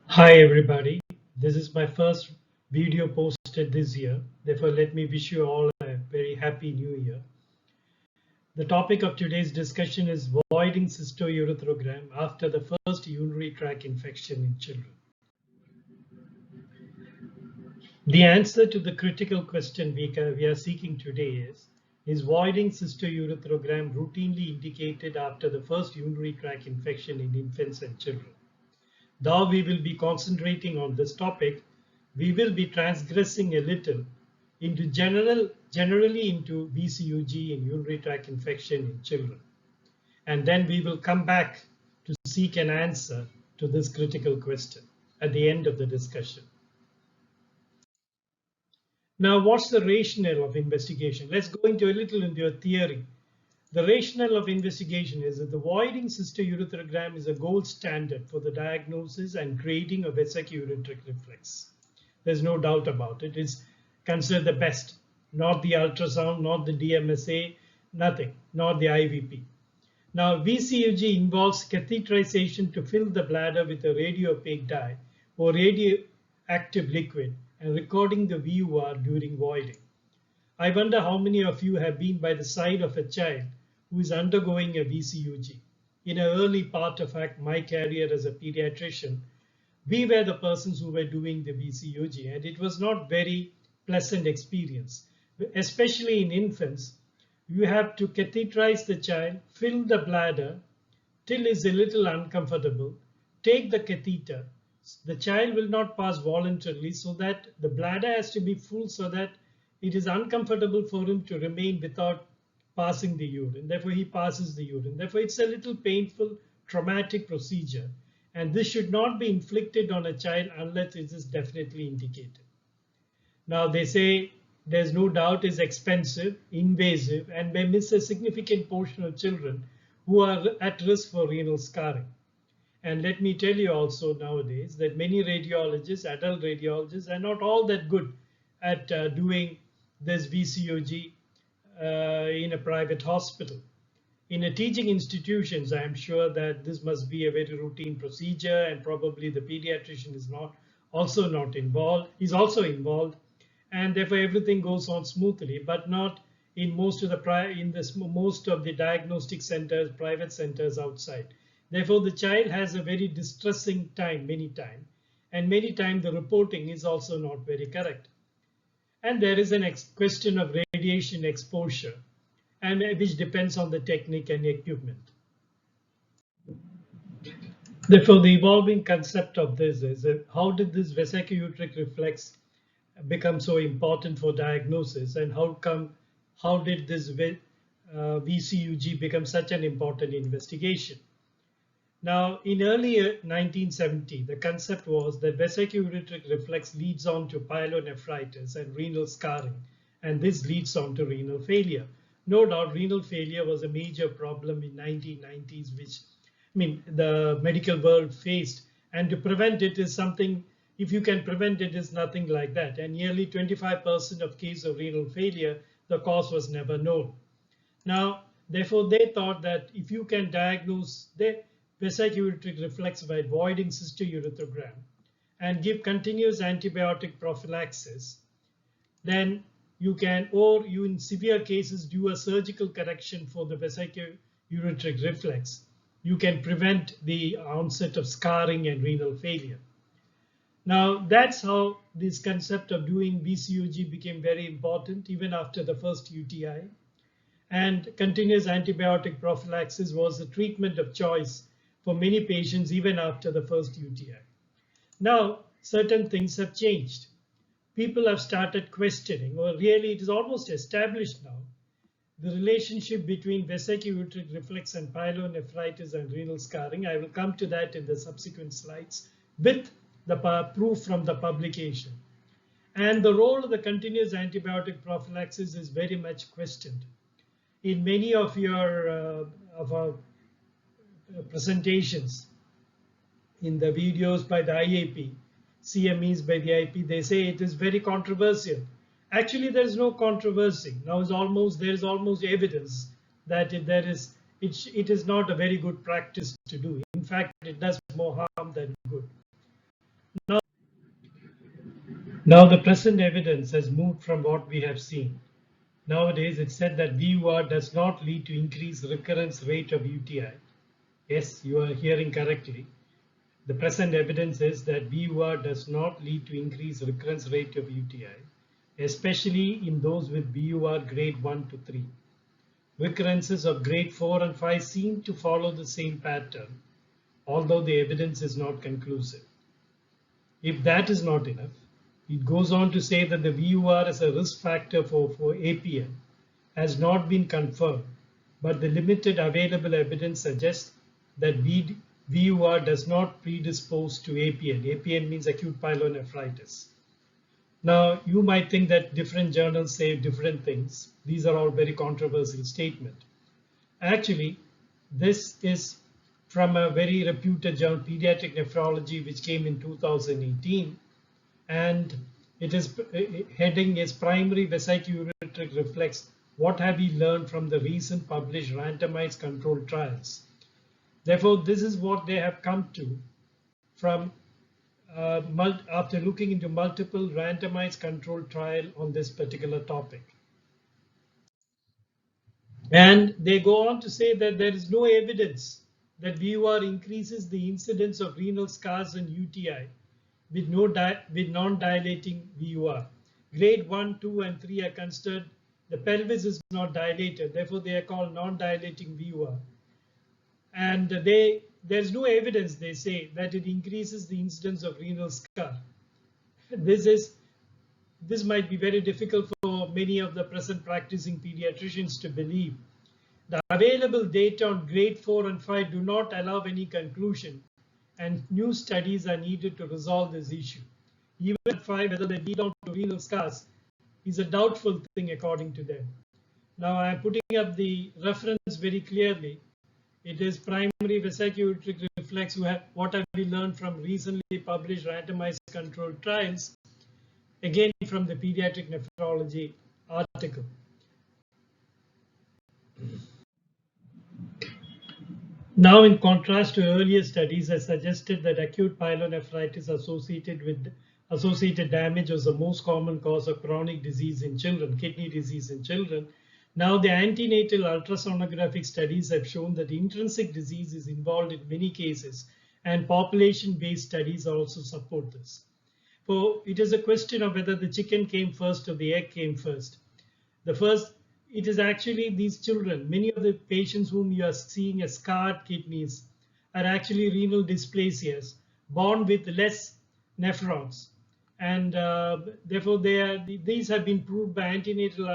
Hi everybody, this is my first video posted this year. Therefore, let me wish you all a very happy new year. The topic of today's discussion is voiding cystourethrogram after the first urinary tract infection in children. The answer to the critical question we are seeking today is voiding cystourethrogram routinely indicated after the first urinary tract infection in infants and children? Though we will be concentrating on this topic, we will be transgressing a little into generally into VCUG and urinary tract infection in children. And then we will come back to seek an answer to this critical question at the end of the discussion. Now, what's the rationale of investigation? Let's go into a little into a theory. The rationale of investigation is that the voiding cystourethrogram is a gold standard for the diagnosis and grading of vesicular reflex. There's no doubt about it. It's considered the best, not the ultrasound, not the DMSA, nothing, not the IVP. Now, VCUG involves catheterization to fill the bladder with a radiopaque dye or radioactive liquid and recording the VUR during voiding. I wonder how many of you have been by the side of a child who is undergoing a VCUG. In an early part of my career as a pediatrician, we were the persons who were doing the VCUG, and it was not very pleasant experience. Especially in infants, you have to catheterize the child, fill the bladder till it's a little uncomfortable, take the catheter. The child will not pass voluntarily, so that the bladder has to be full so that it is uncomfortable for him to remain without passing the urine. Therefore, he passes the urine. Therefore, it's a little painful, traumatic procedure. And this should not be inflicted on a child unless it is definitely indicated. Now, they say there's no doubt is expensive, invasive, and may miss a significant portion of children who are at risk for renal scarring. And let me tell you also nowadays that many radiologists, adult radiologists, are not all that good at doing this VCUG in a private hospital. In a teaching institutions, I am sure that this must be a very routine procedure, and probably the pediatrician is also involved, and therefore everything goes on smoothly, but not in most of the diagnostic centers, private centers outside. Therefore, the child has a very distressing time many times, and many times the reporting is also not very correct. And there is a question of radiation exposure, and which depends on the technique and equipment. Therefore, the evolving concept of this is how did this vesicular reflex become so important for diagnosis, and how did this VCUG become such an important investigation? Now, in early 1970, the concept was that vesicular reflex leads on to pyelonephritis and renal scarring, and this leads on to renal failure. No doubt, renal failure was a major problem in 1990s, which the medical world faced, and to prevent it is something. If you can prevent it, is nothing like that. And nearly 25% of cases of renal failure, the cause was never known. Now, therefore, they thought that if you can diagnose the vesicular reflex by voiding cystourethrogram and give continuous antibiotic prophylaxis, then you can, or you in severe cases do a surgical correction for the vesicular reflex. You can prevent the onset of scarring and renal failure. Now, that's how this concept of doing VCUG became very important even after the first UTI. And continuous antibiotic prophylaxis was the treatment of choice for many patients even after the first UTI. Now, certain things have changed. People have started questioning, or really it is almost established now, the relationship between vesicular reflex and pyelonephritis and renal scarring. I will come to that in the subsequent slides with the proof from the publication. And the role of the continuous antibiotic prophylaxis is very much questioned. In many of our presentations, in the videos by the IAP, CMEs by the IAP, they say it is very controversial. Actually, there is no controversy. Now there is almost evidence that it is not a very good practice to do. In fact, it does more harm than good. Now the present evidence has moved from what we have seen. Nowadays it's said that VUR does not lead to increased recurrence rate of UTI. Yes, you are hearing correctly. The present evidence is that VUR does not lead to increased recurrence rate of UTI, especially in those with VUR grade 1 to 3. Recurrences of grade 4 and 5 seem to follow the same pattern, although the evidence is not conclusive. If that is not enough, it goes on to say that the VUR as a risk factor for APN has not been confirmed, but the limited available evidence suggests that VUR does not predispose to APN. APN means acute pyelonephritis. Now, you might think that different journals say different things. These are all very controversial statements. Actually, this is from a very reputed journal, Pediatric Nephrology, which came in 2018. And it is heading is primary vesicular reflex. What have we learned from the recent published randomized controlled trials? Therefore, this is what they have come to from after looking into multiple randomized controlled trial on this particular topic. And they go on to say that there is no evidence that VUR increases the incidence of renal scars and UTI with non-dilating VUR. Grade 1, 2, and 3 are considered, the pelvis is not dilated, therefore they are called non-dilating VUR. And there's no evidence, they say, that it increases the incidence of renal scar. This might be very difficult for many of the present practicing pediatricians to believe. The available data on grade 4 and 5 do not allow any conclusion, and new studies are needed to resolve this issue. Even at 5, whether they lead on to renal scars is a doubtful thing according to them. Now I am putting up the reference very clearly. It is primary vesicular reflex. What have we learned from recently published randomized controlled trials, again from the Pediatric Nephrology article. Now, in contrast to earlier studies, I suggested that acute pyelonephritis associated damage was the most common cause of chronic disease in children, kidney disease in children. Now, the antenatal ultrasonographic studies have shown that intrinsic disease is involved in many cases, and population-based studies also support this. So it is a question of whether the chicken came first or the egg came first. It is actually these children, many of the patients whom you are seeing as scarred kidneys are actually renal dysplasias, born with less nephrons. And therefore, these have been proved by antenatal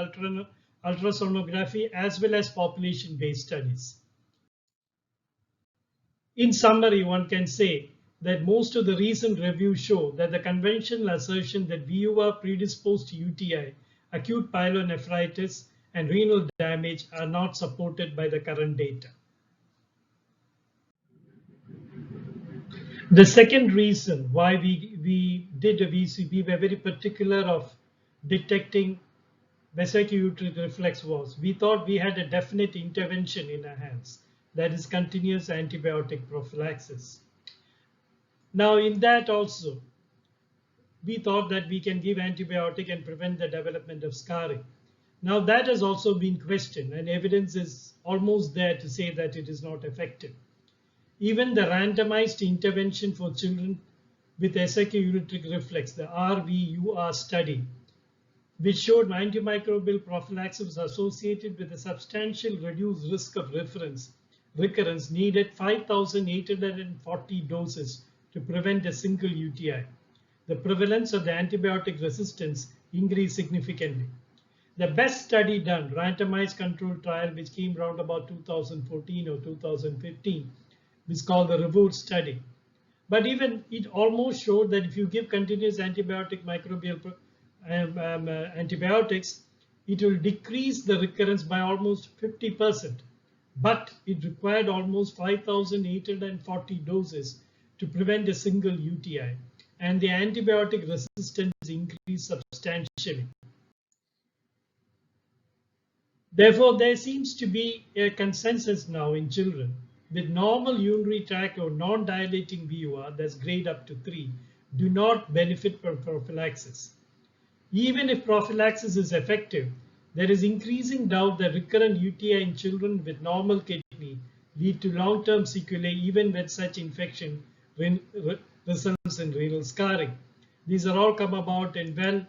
ultrasonography as well as population-based studies. In summary, one can say that most of the recent reviews show that the conventional assertion that VUR predisposed to UTI, acute pyelonephritis, and renal damage are not supported by the current data. The second reason why we did a VCUG, we were very particular of detecting vesicular reflex was, we thought we had a definite intervention in our hands, that is continuous antibiotic prophylaxis. Now in that also, we thought that we can give antibiotic and prevent the development of scarring. Now that has also been questioned, and evidence is almost there to say that it is not effective. Even the randomized intervention for children with vesicular reflex, the RVUR study, which showed antimicrobial prophylaxis was associated with a substantial reduced risk of recurrence, needed 5,840 doses to prevent a single UTI. The prevalence of the antibiotic resistance increased significantly. The best study done, randomized controlled trial, which came around about 2014 or 2015, is called the REVORT study. But even it almost showed that if you give continuous antibiotics, it will decrease the recurrence by almost 50%. But it required almost 5,840 doses to prevent a single UTI. And the antibiotic resistance increased substantially. Therefore, there seems to be a consensus now in children with normal urinary tract or non-dilating VUR, that's grade up to 3, do not benefit from prophylaxis. Even if prophylaxis is effective, there is increasing doubt that recurrent UTI in children with normal kidney lead to long-term sequelae even when such infection results in renal scarring. These are all come about in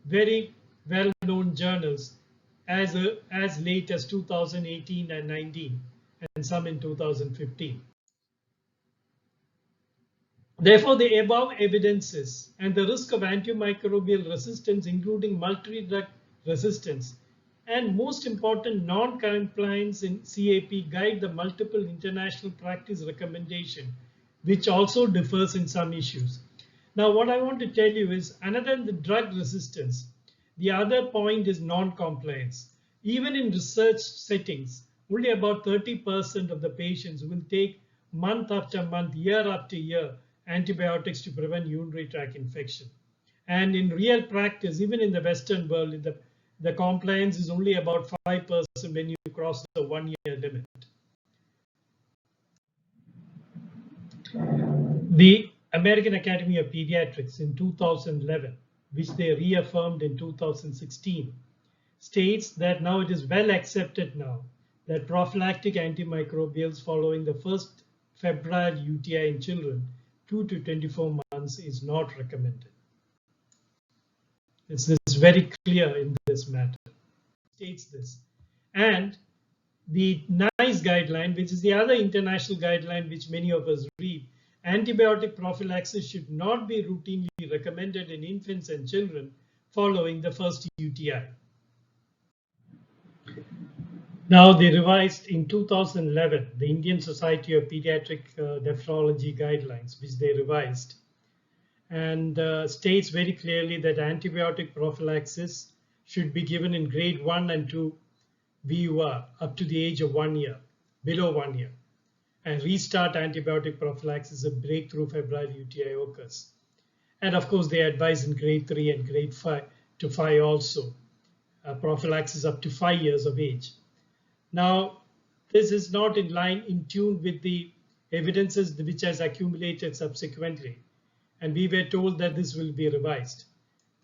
very well-known journals as late as 2018 and 19, and some in 2015. Therefore, the above evidences and the risk of antimicrobial resistance, including multi-drug resistance, and most important, non-compliance in CAP guide the multiple international practice recommendation, which also differs in some issues. Now, what I want to tell you is, other than the drug resistance, the other point is non-compliance. Even in research settings, only about 30% of the patients will take month after month, year after year, antibiotics to prevent urinary tract infection. And in real practice, even in the Western world, the compliance is only about 5% when you cross the 1-year limit. The American Academy of Pediatrics in 2011, which they reaffirmed in 2016, states that now it is well accepted now that prophylactic antimicrobials following the first febrile UTI in children 2 to 24 months is not recommended. This is very clear in this matter. It states this. And the NICE guideline, which is the other international guideline which many of us read, antibiotic prophylaxis should not be routinely recommended in infants and children following the first UTI. Now, they revised in 2011 the Indian Society of Pediatric Nephrology guidelines, which they revised, and states very clearly that antibiotic prophylaxis should be given in grade 1 and 2 VUR up to the age of 1 year, below 1 year, and restart antibiotic prophylaxis if breakthrough febrile UTI occurs. And of course, they advise in grade 3 and grade 5 to 5 also, prophylaxis up to 5 years of age. Now, this is not in tune with the evidences which has accumulated subsequently. And we were told that this will be revised.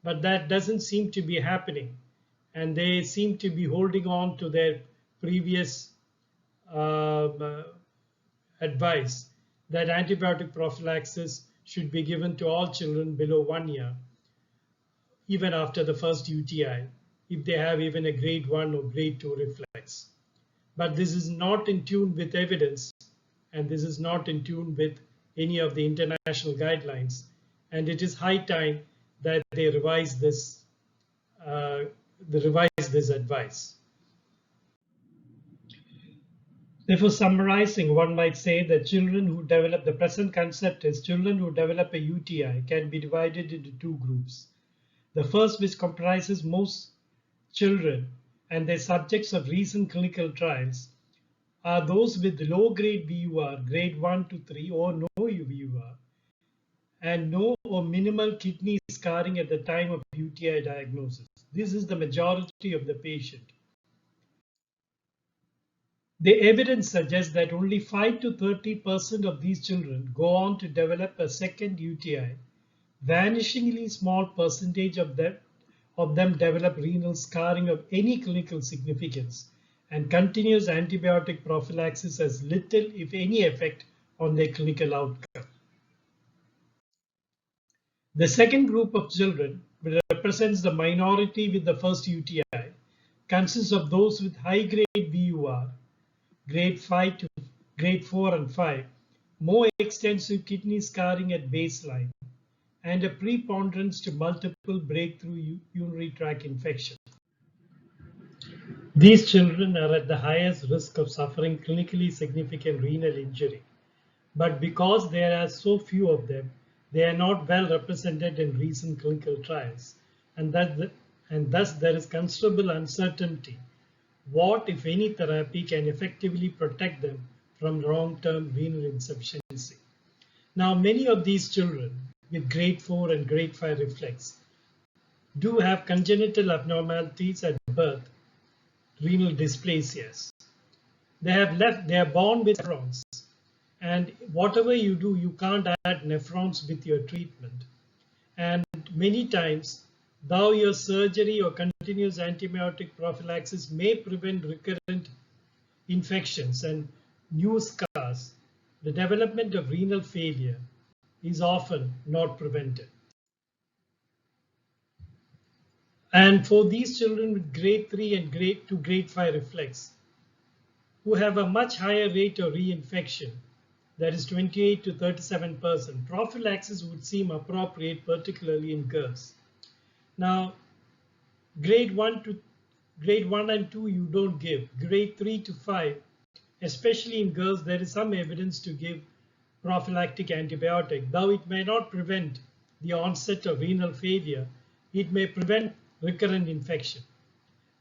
But that doesn't seem to be happening. And they seem to be holding on to their previous advice that antibiotic prophylaxis should be given to all children below 1 year, even after the first UTI, if they have even a grade 1 or grade 2 reflex. But this is not in tune with evidence, and this is not in tune with any of the international guidelines. And it is high time that they revise this advice. Therefore, summarizing, one might say that children who develop, the present concept is children who develop a UTI can be divided into 2 groups. The first, which comprises most children and their subjects of recent clinical trials, are those with low-grade VUR, grade 1 to 3, or no VUR, and no or minimal kidney scarring at the time of UTI diagnosis. This is the majority of the patient. The evidence suggests that only 5 to 30% of these children go on to develop a second UTI. Vanishingly small percentage of them develop renal scarring of any clinical significance, and continuous antibiotic prophylaxis has little, if any, effect on their clinical outcome. The second group of children, which represents the minority with the first UTI, consists of those with high-grade VUR, grade 5 to grade 4 and 5, more extensive kidney scarring at baseline, and a preponderance to multiple breakthrough urinary tract infection. These children are at the highest risk of suffering clinically significant renal injury, but because there are so few of them, they are not well represented in recent clinical trials, and thus there is considerable uncertainty what, if any, therapy can effectively protect them from long-term renal insufficiency. Now, many of these children with grade 4 and grade 5 reflex do have congenital abnormalities at birth, renal dysplasias. They are born with nephrons, and whatever you do, you can't add nephrons with your treatment. And many times Though your surgery or continuous antibiotic prophylaxis may prevent recurrent infections and new scars, the development of renal failure is often not prevented. And for these children with grade 3 and grade to grade 5 reflex, who have a much higher rate of reinfection, that is 28 to 37%, prophylaxis would seem appropriate, particularly in girls. Now, grade 1 and 2 you don't give. Grade 3 to 5, especially in girls, there is some evidence to give prophylactic antibiotic. Though it may not prevent the onset of renal failure, it may prevent recurrent infection.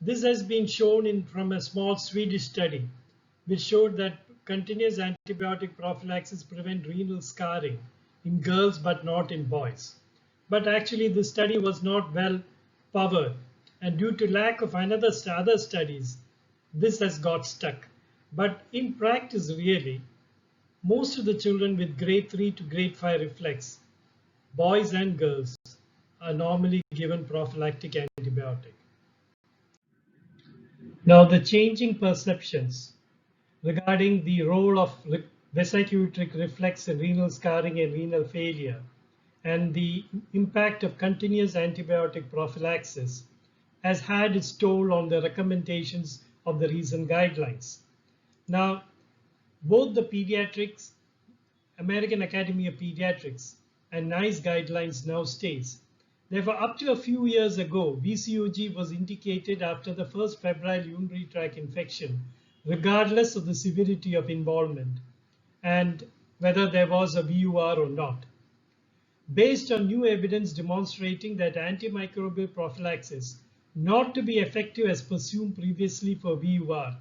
This has been shown from a small Swedish study, which showed that continuous antibiotic prophylaxis prevent renal scarring in girls but not in boys. But actually the study was not well powered, and due to lack of other studies, this has got stuck. But in practice, really, most of the children with grade 3 to grade 5 reflex, boys and girls, are normally given prophylactic antibiotic. Now, the changing perceptions regarding the role of vesicular reflex in renal scarring and renal failure, and the impact of continuous antibiotic prophylaxis has had its toll on the recommendations of the recent guidelines. Now, both the pediatrics, American Academy of Pediatrics, and NICE guidelines now states, therefore, up to a few years ago, VCUG was indicated after the first febrile urinary tract infection, regardless of the severity of involvement and whether there was a VUR or not. Based on new evidence demonstrating that antimicrobial prophylaxis not to be effective as presumed previously for VUR,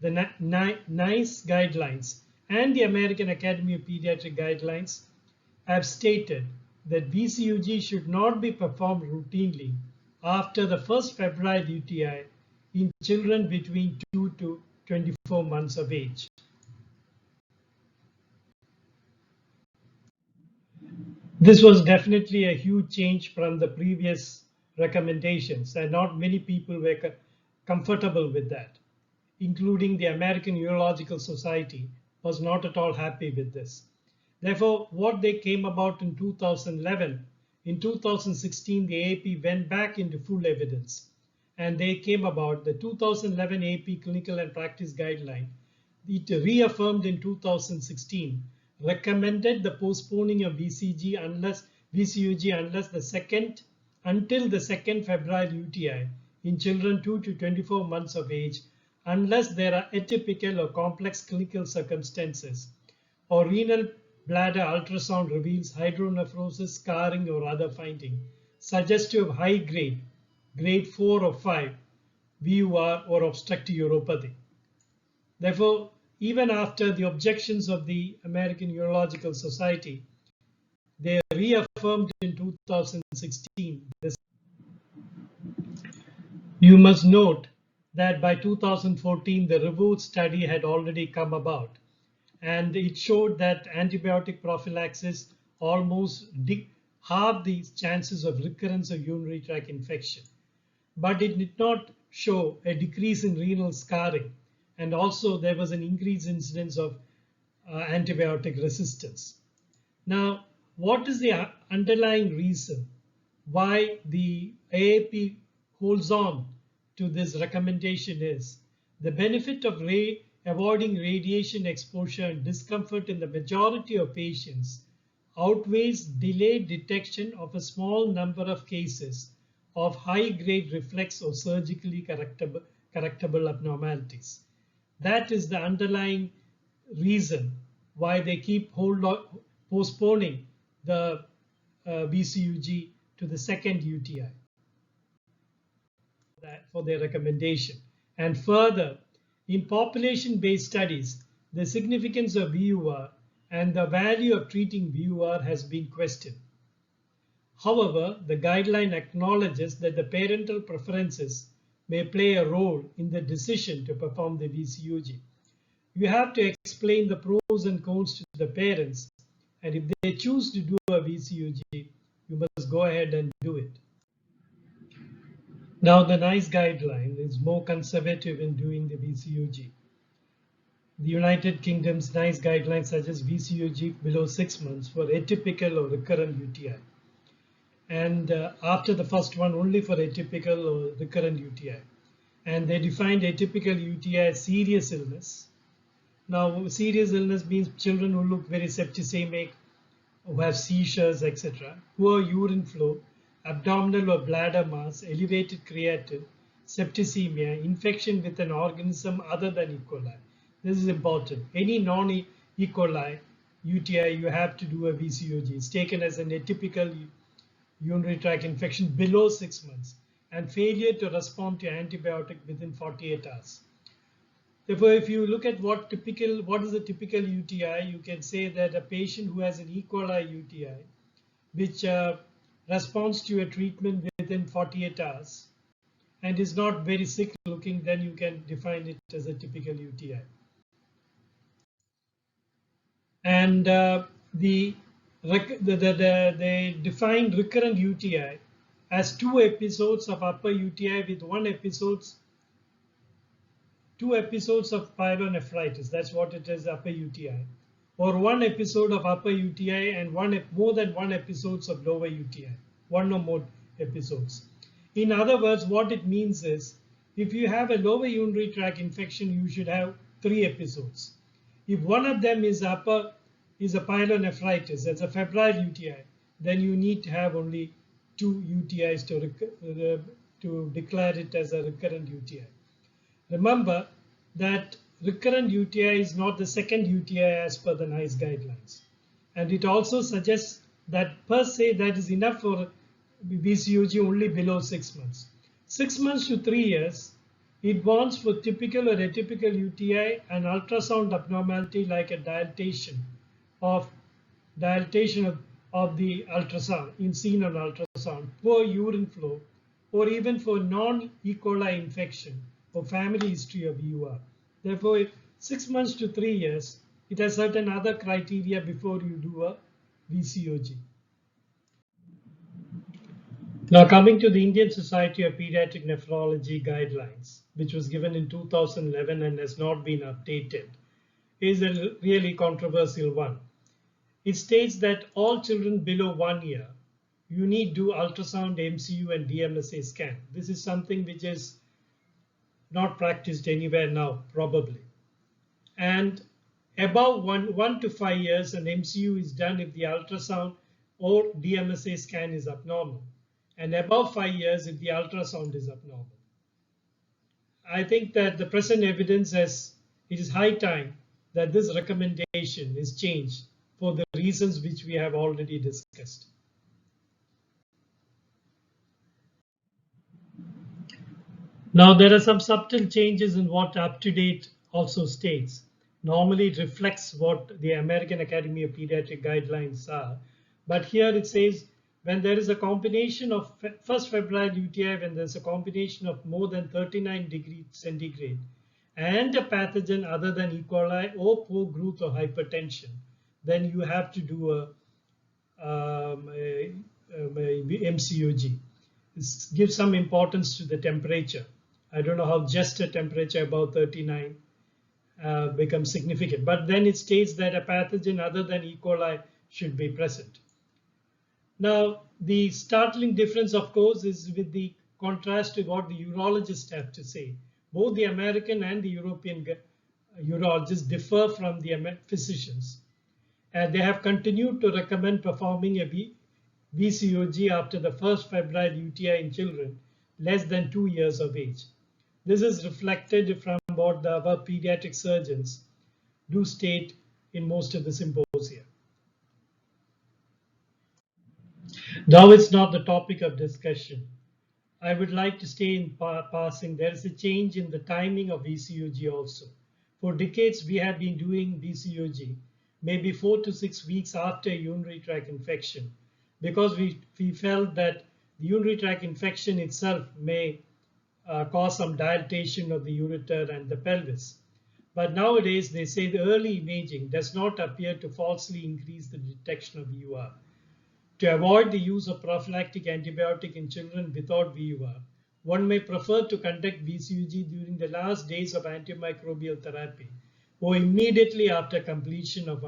the NICE guidelines and the American Academy of Pediatric guidelines have stated that VCUG should not be performed routinely after the first febrile UTI in children between 2 to 24 months of age. This was definitely a huge change from the previous recommendations, and not many people were comfortable with that, including the American Urological Society was not at all happy with this. Therefore, what they came about in 2011, in 2016, the AAP went back into full evidence, and they came about the 2011 AAP Clinical and Practice Guideline. It reaffirmed in 2016 recommended the postponing of VCUG until the second febrile UTI in children 2 to 24 months of age, unless there are atypical or complex clinical circumstances, or renal bladder ultrasound reveals hydronephrosis, scarring, or other finding suggestive of high grade 4 or 5 VUR or obstructive uropathy. Therefore, even after the objections of the American Urological Society, they reaffirmed in 2016 this. You must note that by 2014, the REVOTE study had already come about, and it showed that antibiotic prophylaxis almost halved the chances of recurrence of urinary tract infection. But it did not show a decrease in renal scarring, and also there was an increased incidence of antibiotic resistance. Now, what is the underlying reason why the AAP holds on to this recommendation is the benefit of avoiding radiation exposure and discomfort in the majority of patients outweighs delayed detection of a small number of cases of high-grade reflex or surgically correctable abnormalities. That is the underlying reason why they keep postponing the VCUG to the second UTI for their recommendation. And further, in population-based studies, the significance of VUR and the value of treating VUR has been questioned. However, the guideline acknowledges that the parental preferences may play a role in the decision to perform the VCUG. You have to explain the pros and cons to the parents, and if they choose to do a VCUG, you must go ahead and do it. Now, the NICE guideline is more conservative in doing the VCUG. The United Kingdom's NICE guideline suggests VCUG below 6 months for atypical or recurrent UTI. And after the first one, only for atypical or recurrent UTI. And they defined atypical UTI as serious illness. Now, serious illness means children who look very septicemic, who have seizures, etc., poor urine flow, abdominal or bladder mass, elevated creatinine, septicemia, infection with an organism other than E. coli. This is important. Any non-E. coli UTI, you have to do a VCUG. It's taken as an atypical urinary tract infection below 6 months and failure to respond to antibiotic within 48 hours. Therefore, if you look at what is a typical UTI, you can say that a patient who has an E. coli UTI, which responds to a treatment within 48 hours and is not very sick looking, then you can define it as a typical UTI. And they defined recurrent UTI as 2 episodes of upper UTI with 2 episodes of pyelonephritis. That's what it is, upper UTI, or 1 episode of upper UTI and more than 1 episodes of lower UTI, 1 or more episodes. In other words, what it means is, if you have a lower urinary tract infection, you should have 3 episodes. If one of them is a pyelonephritis, that's a febrile UTI, then you need to have only 2 UTIs to declare it as a recurrent UTI. Remember that recurrent UTI is not the second UTI as per the NICE guidelines. And it also suggests that per se that is enough for VCUG only below 6 months. 6 months to 3 years, it wants for typical or atypical UTI an ultrasound abnormality like a dilatation of the ultrasound, seen on ultrasound, poor urine flow, or even for non-E. coli infection or family history of UR. Therefore, 6 months to 3 years, it has certain other criteria before you do a VCOG. Now, coming to the Indian Society of Pediatric Nephrology guidelines, which was given in 2011 and has not been updated, is a really controversial one. It states that all children below 1 year, you need to do ultrasound, MCU, and DMSA scan. This is something which is not practiced anywhere now, probably. And above 1 to 5 years, an MCU is done if the ultrasound or DMSA scan is abnormal, and above 5 years if the ultrasound is abnormal. I think that the present evidence says it is high time that this recommendation is changed for the reasons which we have already discussed. Now, there are some subtle changes in what up-to-date also states. Normally, it reflects what the American Academy of Pediatric guidelines are. But here it says when there is a combination of first febrile UTI, when there's a combination of more than 39 degrees centigrade and a pathogen other than E. coli or poor growth or hypertension, then you have to do a MCOG. This gives some importance to the temperature. I don't know how just a temperature above 39 becomes significant, but then it states that a pathogen other than E. coli should be present. Now, the startling difference, of course, is with the contrast to what the urologists have to say. Both the American and the European urologists differ from the physicians. And they have continued to recommend performing a VCOG after the first febrile UTI in children less than 2 years of age. This is reflected from what our pediatric surgeons do state in most of the symposia. Now it's not the topic of discussion. I would like to stay in passing. There is a change in the timing of VCOG also. For decades, we have been doing VCOG, maybe 4 to 6 weeks after a urinary tract infection, because we felt that the urinary tract infection itself may cause some dilatation of the ureter and the pelvis. But nowadays, they say the early imaging does not appear to falsely increase the detection of VUR. To avoid the use of prophylactic antibiotic in children without VUR, one may prefer to conduct VCUG during the last days of antimicrobial therapy or immediately after completion of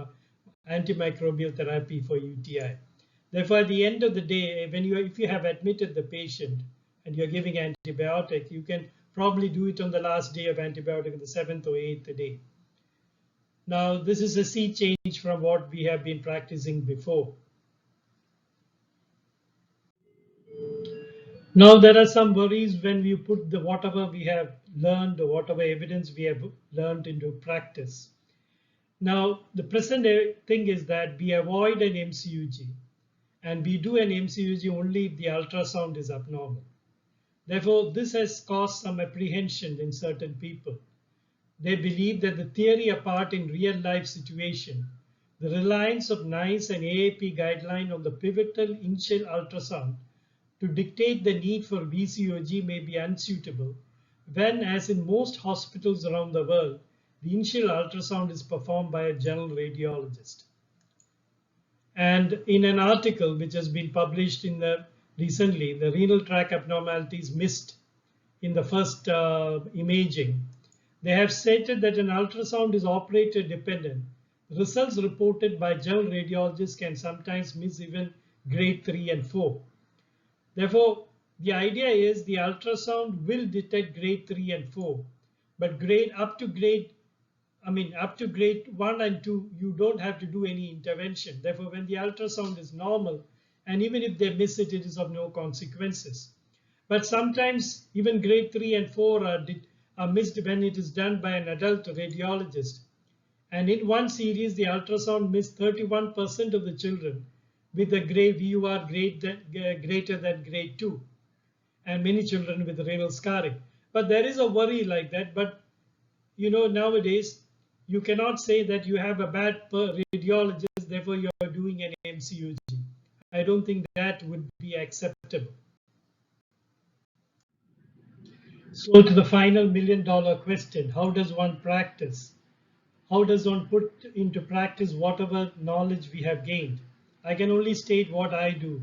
antimicrobial therapy for UTI. Therefore, at the end of the day, if you have admitted the patient and you're giving antibiotic, you can probably do it on the last day of antibiotic, the 7th or 8th day. Now, this is a sea change from what we have been practicing before. Now, there are some worries when we put whatever we have learned or whatever evidence we have learned into practice. Now, the present thing is that we avoid an MCUG, and we do an MCUG only if the ultrasound is abnormal. Therefore, this has caused some apprehension in certain people. They believe that the theory apart in real life situation, the reliance of NICE and AAP guideline on the pivotal initial ultrasound to dictate the need for VCUG may be unsuitable, when, as in most hospitals around the world, the initial ultrasound is performed by a general radiologist. And in an article which has been published recently, the renal tract abnormalities missed in the first imaging, they have stated that an ultrasound is operator dependent. Results reported by general radiologists can sometimes miss even grade 3 and 4. Therefore, the idea is the ultrasound will detect grade 3 and 4, but up to grade 1 and 2, you don't have to do any intervention. Therefore, when the ultrasound is normal, and even if they miss it, it is of no consequences. But sometimes even grade 3 and 4 are missed when it is done by an adult radiologist. And in one series, the ultrasound missed 31% of the children with a grade VUR greater than grade 2, and many children with renal scarring. But there is a worry like that. But nowadays, you cannot say that you have a bad radiologist, therefore you are doing an MCUG. I don't think that would be acceptable. So to the final $1,000,000 question, how does one practice? How does one put into practice whatever knowledge we have gained? I can only state what I do,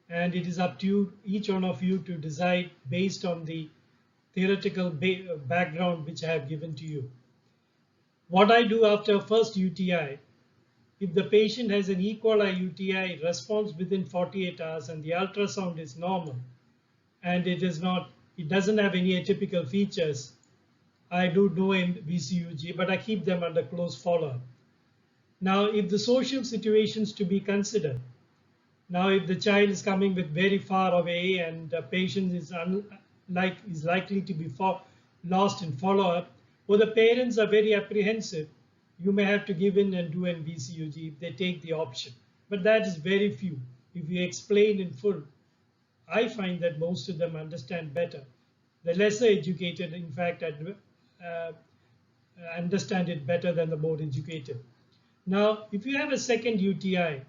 and it is up to you, each one of you, to decide based on the theoretical background which I have given to you. What I do after first UTI, if the patient has an E. coli UTI response within 48 hours and the ultrasound is normal and it doesn't have any atypical features, I do no VCUG, but I keep them under close follow-up. Now, if the social situations to be considered, now if the child is coming with very far away and the patient is likely to be lost in follow-up, or the parents are very apprehensive, you may have to give in and do an VCUG if they take the option. But that is very few. If you explain in full, I find that most of them understand better. The lesser educated, in fact, understand it better than the more educated. Now, if you have a second UTI,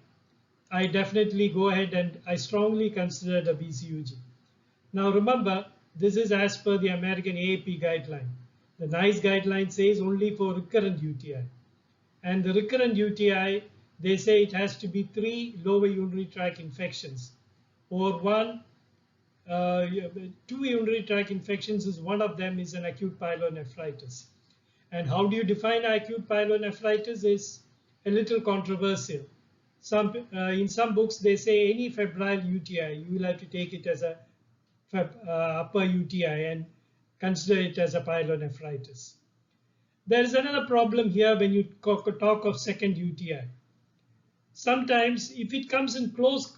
I definitely go ahead and I strongly consider the VCUG. Now remember, this is as per the American AAP guideline. The NICE guideline says only for recurrent UTI. And the recurrent UTI, they say it has to be 3 lower urinary tract infections, or 2 urinary tract infections is one of them is an acute pyelonephritis. And how do you define acute pyelonephritis is a little controversial. In some books, they say any febrile UTI, you will have to take it as a upper UTI and consider it as a pyelonephritis. There is another problem here when you talk of second UTI. Sometimes, if it comes in close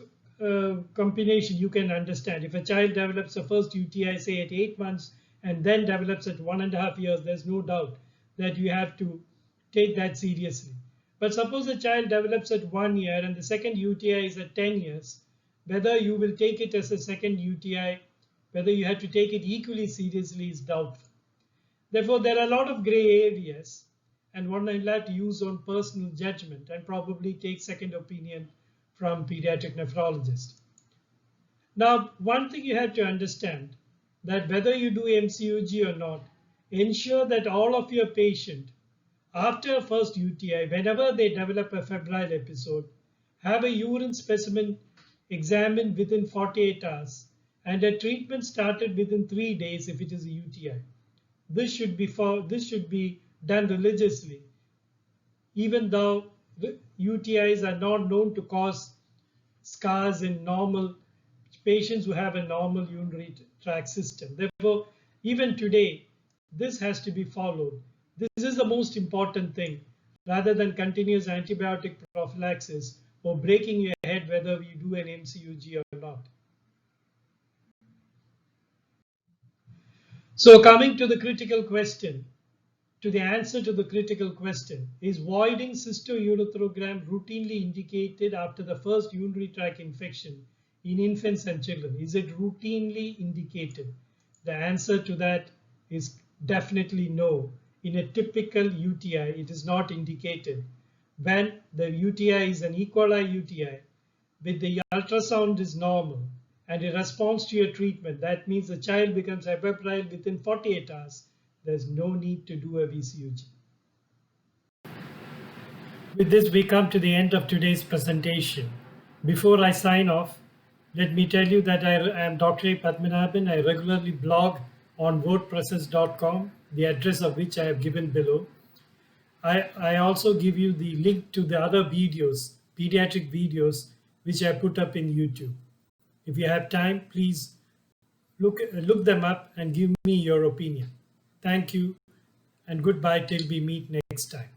combination, you can understand. If a child develops a first UTI, say at 8 months, and then develops at 1.5 years, there's no doubt that you have to take that seriously. But suppose the child develops at 1 year and the second UTI is at 10 years, whether you will take it as a second UTI, whether you have to take it equally seriously is doubtful. Therefore, there are a lot of gray areas, and one will have to use on personal judgment and probably take second opinion from pediatric nephrologist. Now, one thing you have to understand, that whether you do MCUG or not, ensure that all of your patients, after a first UTI, whenever they develop a febrile episode, have a urine specimen examined within 48 hours and a treatment started within 3 days if it is a UTI. This should be done religiously, even though the UTIs are not known to cause scars in normal patients who have a normal urinary tract system. Therefore, even today, this has to be followed. This is the most important thing, rather than continuous antibiotic prophylaxis or breaking your head whether you do an MCUG or not. So coming to the critical question, to the answer to the critical question, is voiding cystourethrogram routinely indicated after the first urinary tract infection in infants and children? Is it routinely indicated? The answer to that is definitely no. In a typical UTI, it is not indicated. When the UTI is an E. coli UTI, with the ultrasound is normal and it responds to your treatment, that means the child becomes febrile within 48 hours. There's no need to do a VCUG. With this, we come to the end of today's presentation. Before I sign off, let me tell you that I am Dr. A. Padmanabhan. I regularly blog on wordpresses.com, the address of which I have given below. I also give you the link to the other videos, pediatric videos, which I put up in YouTube. If you have time, please look them up and give me your opinion. Thank you and goodbye till we meet next time.